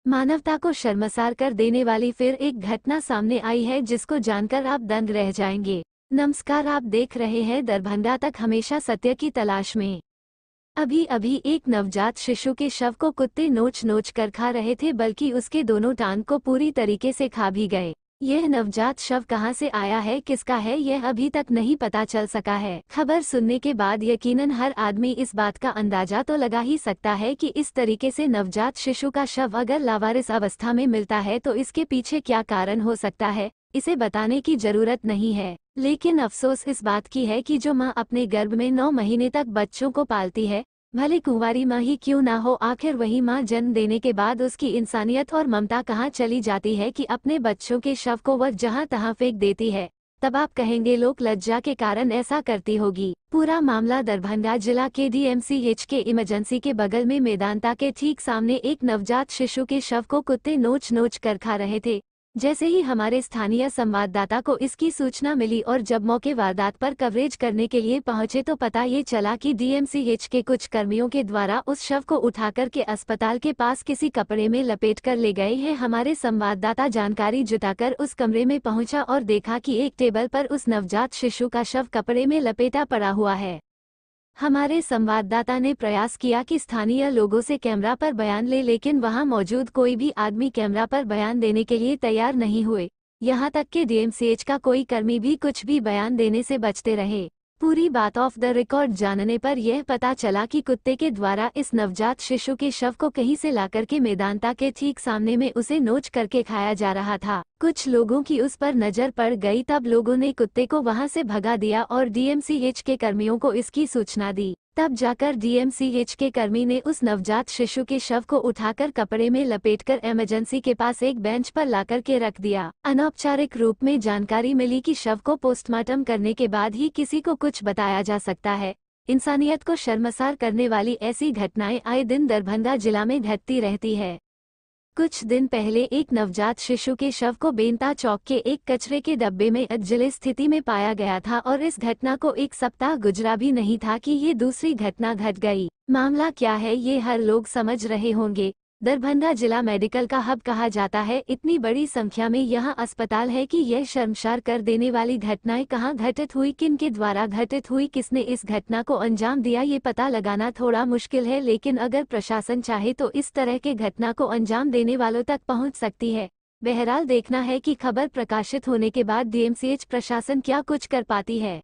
मानवता को शर्मसार कर देने वाली फिर एक घटना सामने आई है जिसको जानकर आप दंग रह जाएंगे। नमस्कार, आप देख रहे हैं दरभंगा तक, हमेशा सत्य की तलाश में। अभी अभी एक नवजात शिशु के शव को कुत्ते नोच नोच कर खा रहे थे, बल्कि उसके दोनों टांग को पूरी तरीके से खा भी गए। यह नवजात शव कहां से आया है, किसका है, यह अभी तक नहीं पता चल सका है। खबर सुनने के बाद यकीनन हर आदमी इस बात का अंदाजा तो लगा ही सकता है कि इस तरीके से नवजात शिशु का शव अगर लावारिस अवस्था में मिलता है तो इसके पीछे क्या कारण हो सकता है, इसे बताने की जरूरत नहीं है। लेकिन अफसोस इस बात की है कि जो माँ अपने गर्भ में 9 महीने तक बच्चों को पालती है, भले कुंवारी माँ ही क्यों ना हो, आखिर वही माँ जन्म देने के बाद उसकी इंसानियत और ममता कहाँ चली जाती है कि अपने बच्चों के शव को वह जहाँ तहाँ फेंक देती है। तब आप कहेंगे लोक लज्जा के कारण ऐसा करती होगी। पूरा मामला दरभंगा जिला के डीएमसीएच के इमरजेंसी के बगल में मेदांता के ठीक सामने एक नवजात शिशु के शव को कुत्ते नोच नोच कर खा रहे थे। जैसे ही हमारे स्थानीय संवाददाता को इसकी सूचना मिली और जब मौके वारदात पर कवरेज करने के लिए पहुंचे तो पता ये चला कि डीएमसीएच के कुछ कर्मियों के द्वारा उस शव को उठाकर के अस्पताल के पास किसी कपड़े में लपेट कर ले गए हैं। हमारे संवाददाता जानकारी जुटाकर उस कमरे में पहुंचा और देखा कि एक टेबल पर उस नवजात शिशु का शव कपड़े में लपेटा पड़ा हुआ है। हमारे संवाददाता ने प्रयास किया कि स्थानीय लोगों से कैमरा पर बयान ले, लेकिन वहां मौजूद कोई भी आदमी कैमरा पर बयान देने के लिए तैयार नहीं हुए। यहां तक कि डीएमसीएच का कोई कर्मी भी कुछ भी बयान देने से बचते रहे। पूरी बात ऑफ द रिकॉर्ड जानने पर यह पता चला कि कुत्ते के द्वारा इस नवजात शिशु के शव को कहीं से लाकर के मेदांता के ठीक सामने में उसे नोच करके खाया जा रहा था। कुछ लोगों की उस पर नजर पड़ गई, तब लोगों ने कुत्ते को वहां से भगा दिया और डीएमसीएच के कर्मियों को इसकी सूचना दी। तब जाकर डीएमसीएच के कर्मी ने उस नवजात शिशु के शव को उठाकर कपड़े में लपेटकर इमरजेंसी के पास एक बेंच पर लाकर के रख दिया। अनौपचारिक रूप में जानकारी मिली कि शव को पोस्टमार्टम करने के बाद ही किसी को कुछ बताया जा सकता है। इंसानियत को शर्मसार करने वाली ऐसी घटनाएं आए दिन दरभंगा जिला में घटती रहती है। कुछ दिन पहले एक नवजात शिशु के शव को बेंता चौक के एक कचरे के डब्बे में अधजले स्थिति में पाया गया था और इस घटना को एक सप्ताह गुजरा भी नहीं था कि ये दूसरी घटना घट गई। मामला क्या है ये हर लोग समझ रहे होंगे। दरभंगा जिला मेडिकल का हब कहा जाता है। इतनी बड़ी संख्या में यहाँ अस्पताल है कि यह शर्मसार कर देने वाली घटनाएं कहाँ घटित हुई, किन के द्वारा घटित हुई, किसने इस घटना को अंजाम दिया, ये पता लगाना थोड़ा मुश्किल है। लेकिन अगर प्रशासन चाहे तो इस तरह के घटना को अंजाम देने वालों तक पहुँच सकती है। बहरहाल देखना है कि खबर प्रकाशित होने के बाद डीएमसीएच प्रशासन क्या कुछ कर पाती है।